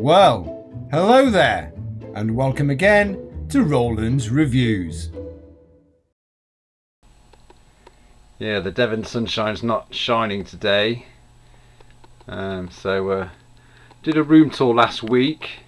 Well, hello there, and welcome again to Roland's Reviews. Yeah, the Devon sunshine's not shining today, so did a room tour last week.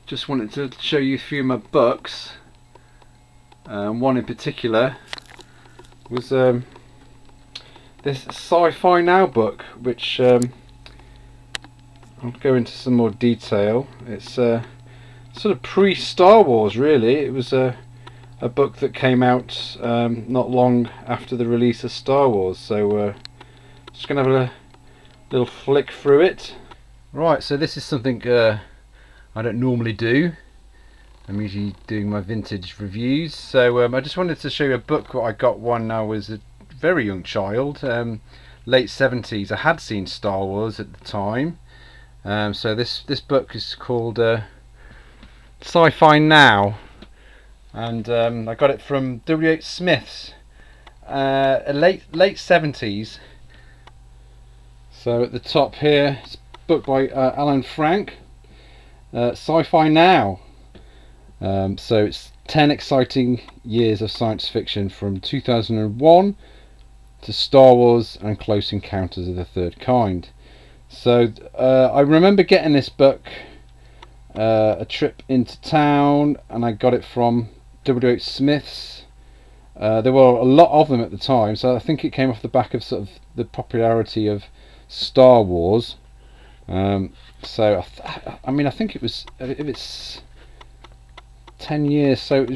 Just wanted to show you a few of my books. One in particular was this Sci-Fi Now book, which I'll go into some more detail. It's sort of pre-Star Wars, really. It was a book that came out not long after the release of Star Wars, so just gonna have a little flick through it. Right, so this is something I don't normally do. I'm usually doing my vintage reviews, so I just wanted to show you a book that I got when I was a very young child, late 70s. I had seen Star Wars at the time, so this book is called Sci-Fi Now, and I got it from W.H. Smith's, late 70s. So at the top here, it's a book by Alan Frank, Sci-Fi Now. So it's 10 exciting years of science fiction from 2001 to Star Wars and Close Encounters of the Third Kind. So I remember getting this book a trip into town, and I got it from W.H. Smith's. There were a lot of them at the time, so I think it came off the back of sort of the popularity of Star Wars. So I think it was, if it's 10 years, so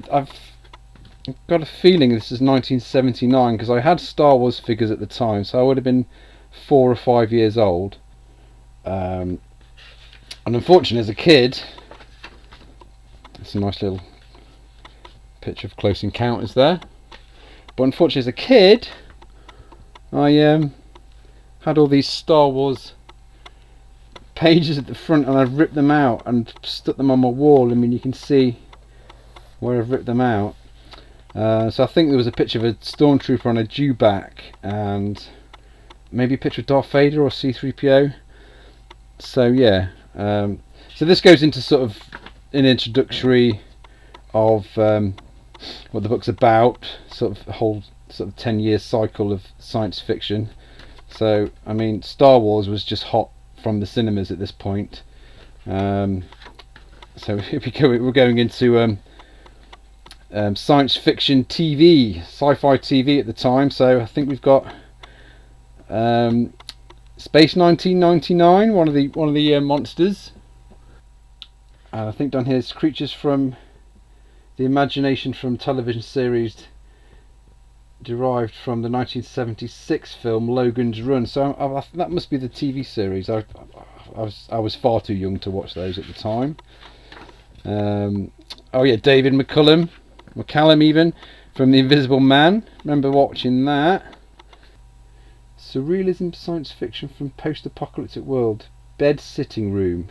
I've got a feeling this is 1979, because I had Star Wars figures at the time, so I would have been 4 or 5 years old. And unfortunately, as a kid, it's a nice little picture of Close Encounters there, but unfortunately as a kid I had all these Star Wars pages at the front, and I've ripped them out and stuck them on my wall. I mean, you can see where I've ripped them out. So I think there was a picture of a stormtrooper on a dewback, and maybe a picture of Darth Vader or C-3PO. So yeah, so this goes into sort of an introductory of what the book's about, sort of a whole sort of 10-year cycle of science fiction. So I mean, Star Wars was just hot from the cinemas at this point. So we're going into science fiction TV, sci-fi TV at the time. So I think we've got Space 1999, one of the monsters. And I think down here is Creatures from the Imagination, from television series derived from the 1976 film Logan's Run. So that must be the TV series. I was far too young to watch those at the time. Oh yeah, David McCallum even, from The Invisible Man. Remember watching that. Surrealism science fiction from post-apocalyptic world. Bed Sitting Room.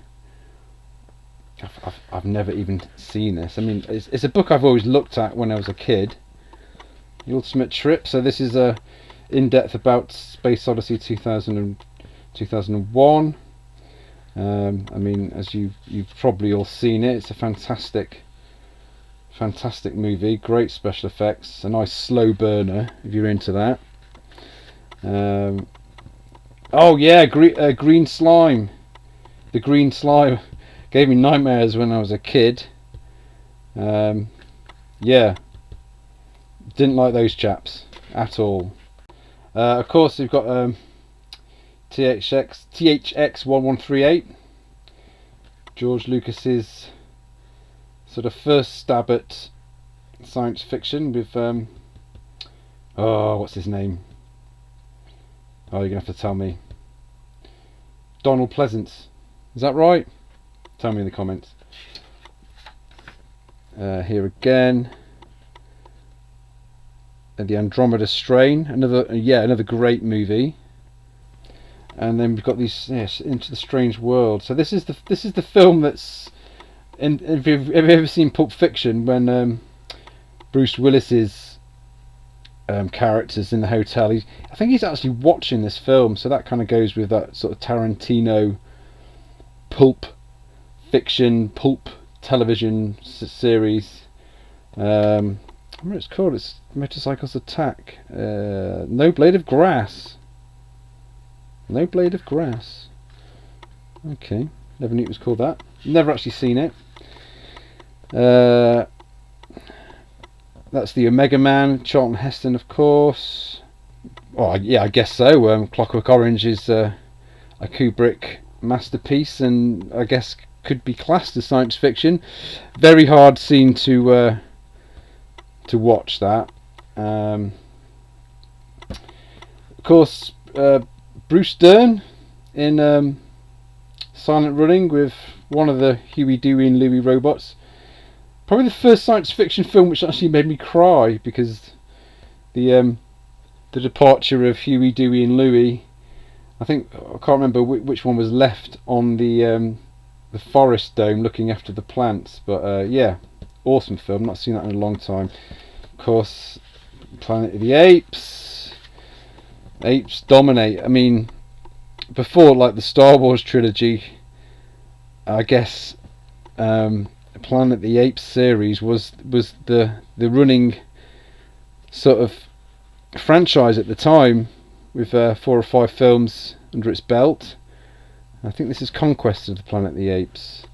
I've never even seen this. I mean, it's a book I've always looked at when I was a kid. The Ultimate Trip. So this is in depth about Space Odyssey 2001. I mean, as you've probably all seen it. It's a fantastic movie. Great special effects. A nice slow burner if you're into that. Oh yeah, Green Slime. The Green Slime gave me nightmares when I was a kid. Yeah, didn't like those chaps at all. Of course, we've got THX 1138, George Lucas's sort of first stab at science fiction with what's his name? Oh, you're gonna have to tell me. Donald Pleasance, is that right? Tell me in the comments. Here again, the Andromeda Strain, another great movie. And then we've got these, yes, Into the Strange World. So this is the film that's in. Have you ever seen Pulp Fiction, when Bruce Willis's character's in the hotel? I think he's actually watching this film, so that kind of goes with that sort of Tarantino pulp fiction pulp television series. I remember what it's called. It's Motorcycles Attack. No Blade of Grass. No Blade of Grass. Okay, never knew it was called that. Never actually seen it. That's the Omega Man, Charlton Heston, of course. Oh, yeah, I guess so. Clockwork Orange is a Kubrick masterpiece, and I guess could be classed as science fiction. Very hard scene to watch that. Of course, Bruce Dern in Silent Running with one of the Huey, Dewey and Louie robots. Probably the first science fiction film which actually made me cry, because the departure of Huey, Dewey and Louie. I can't remember which one was left on the forest dome looking after the plants, but yeah, awesome film. Not seen that in a long time. Of course, Planet of the Apes. Apes dominate. I mean, before like the Star Wars trilogy, I guess Planet of the Apes series was the running sort of franchise at the time, with 4 or 5 films under its belt. I think this is Conquest of the Planet of the Apes.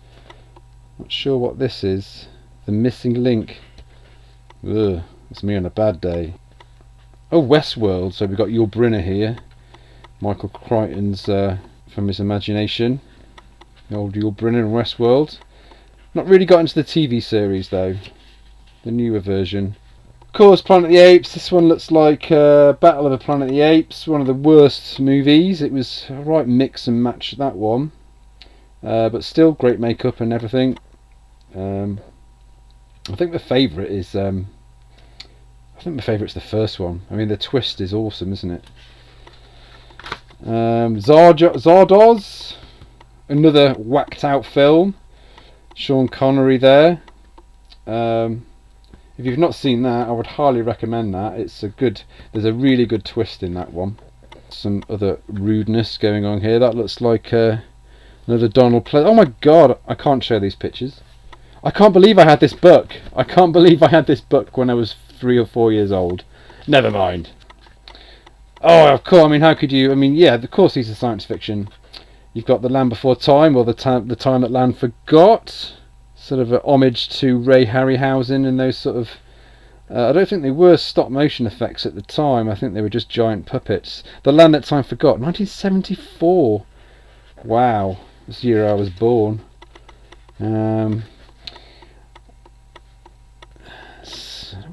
Not sure what this is. The Missing Link. Ugh, that's me on a bad day. Oh, Westworld. So we've got Yul Brynner here. Michael Crichton's from his imagination. The old Yul Brynner in Westworld. Not really got into the TV series though. The newer version. Of course, Planet of the Apes. This one looks like Battle of the Planet of the Apes. One of the worst movies. It was a right mix and match, that one. But still great makeup and everything. I think the favourite is the first one. I mean, the twist is awesome, isn't it? Zardoz, another whacked out film. Sean Connery there. If you've not seen that, I would highly recommend that. There's a really good twist in that one. Some other rudeness going on here. That looks like another Donald Pleasence. Oh my god, I can't show these pictures. I can't believe I had this book. I can't believe I had this book when I was 3 or 4 years old. Never mind. Oh, of course. I mean, how could you? I mean, yeah, of course these are science fiction. You've got The Land Before Time, or the time that Land Forgot. Sort of a homage to Ray Harryhausen and those sort of... I don't think they were stop motion effects at the time. I think they were just giant puppets. The Land That Time Forgot, 1974. Wow, this year I was born. I don't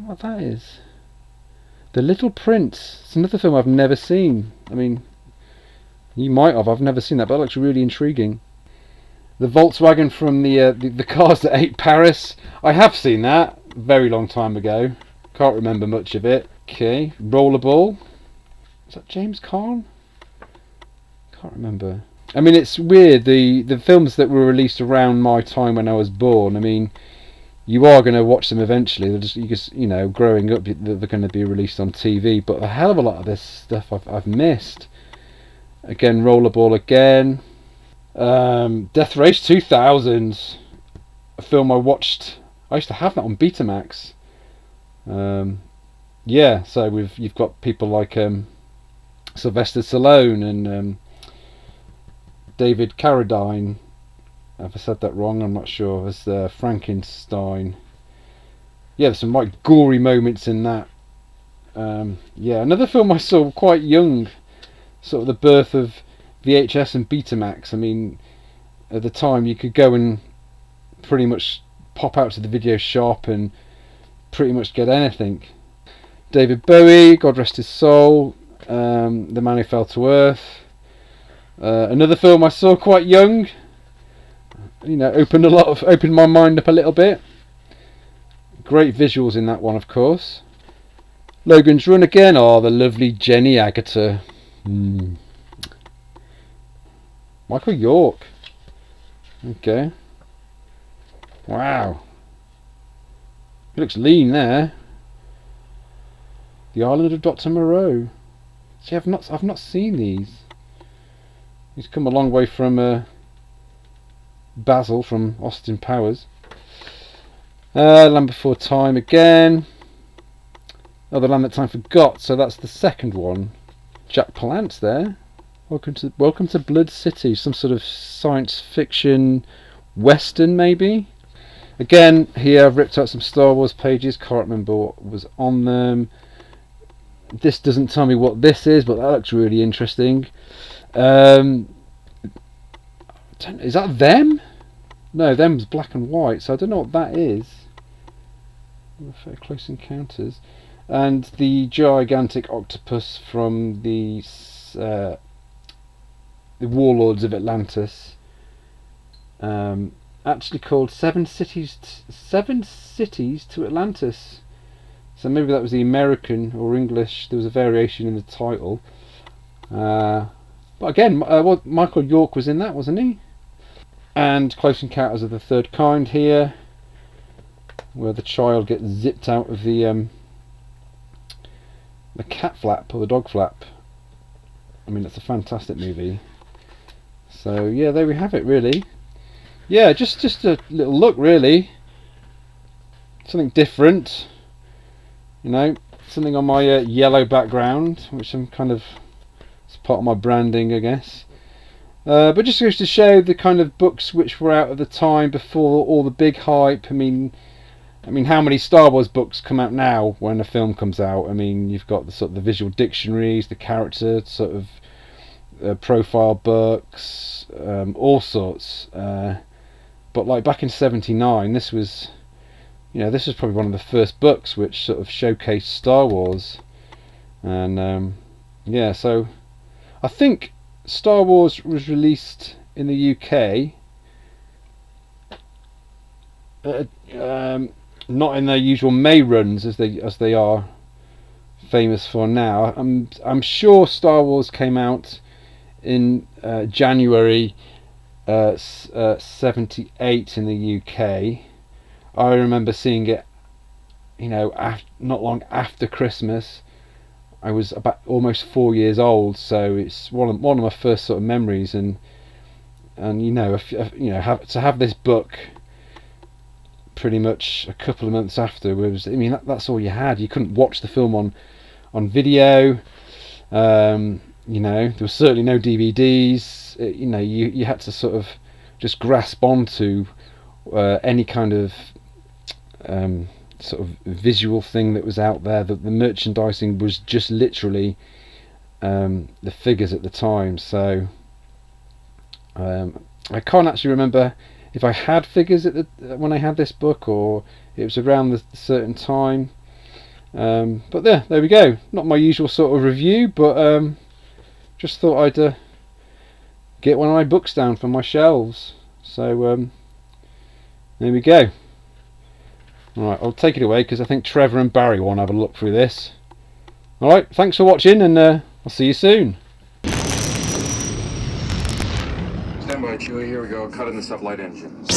know what that is. The Little Prince. It's another film I've never seen. I mean, you might have. I've never seen that, but it looks really intriguing. The Volkswagen from the Cars That Ate Paris. I have seen that a very long time ago. Can't remember much of it. Okay, Rollerball. Is that James Caan? Can't remember. I mean, it's weird. The films that were released around my time when I was born. I mean, you are going to watch them eventually. You know, growing up, they're going to be released on TV. But a hell of a lot of this stuff I've missed. Again, Rollerball again. Death Race 2000, a film I watched. I used to have that on Betamax. Yeah, so you've got people like Sylvester Stallone and David Carradine. Have I said that wrong? I'm not sure. As Frankenstein. Yeah, there's some right gory moments in that. Yeah, another film I saw quite young. Sort of the birth of VHS and Betamax. I mean, at the time you could go and pretty much pop out to the video shop and pretty much get anything. David Bowie, God rest his soul. The Man Who Fell to Earth. Another film I saw quite young. You know, opened my mind up a little bit. Great visuals in that one, of course. Logan's Run again. Oh, the lovely Jenny Agutter. Michael York. Okay. Wow. He looks lean there. The Island of Dr. Moreau. See, I've not seen these. He's come a long way from Basil from Austin Powers. Land Before Time again. Oh, The Land That Time Forgot. So that's the second one. Jack Palance there. Welcome to Blood City. Some sort of science fiction western, maybe. Again, here I've ripped out some Star Wars pages. Can't remember what was on them. This doesn't tell me what this is, but that looks really interesting. Is that them? No, them's black and white, so I don't know what that is. Close Encounters. And the gigantic octopus from the Warlords of Atlantis. Actually called Seven Cities to Atlantis. So maybe that was the American or English. There was a variation in the title. But again, Michael York was in that, wasn't he? And Close Encounters of the Third Kind here, where the child gets zipped out of the cat flap or the dog flap. I mean, it's a fantastic movie. So yeah, there we have it. Really, yeah, just a little look, really. Something different, you know, something on my yellow background, which I'm kind of, it's part of my branding, I guess. But just goes to show the kind of books which were out at the time before all the big hype. I mean, how many Star Wars books come out now when a film comes out? I mean, you've got the sort of the visual dictionaries, the character sort of profile books, all sorts. But like back in '79, this was probably one of the first books which sort of showcased Star Wars. And yeah, so I think Star Wars was released in the UK. Not in their usual May runs as they are famous for now. I'm sure Star Wars came out in January '78 in the UK. I remember seeing it, not long after Christmas. I was about almost 4 years old, so it's one of my first sort of memories. And to have this book pretty much a couple of months afterwards. I mean, that's all you had. You couldn't watch the film on video. There was certainly no DVDs. You had to sort of just grasp onto any kind of sort of visual thing that was out there. The merchandising was just literally the figures at the time. So I can't actually remember if I had figures when I had this book, or it was around the certain time. But there we go. Not my usual sort of review, but just thought I'd get one of my books down from my shelves. So there we go. Alright, I'll take it away because I think Trevor and Barry want to have a look through this. Alright, thanks for watching, and I'll see you soon. Stand by, Chewie. Here we go. Cut in the sublight engines.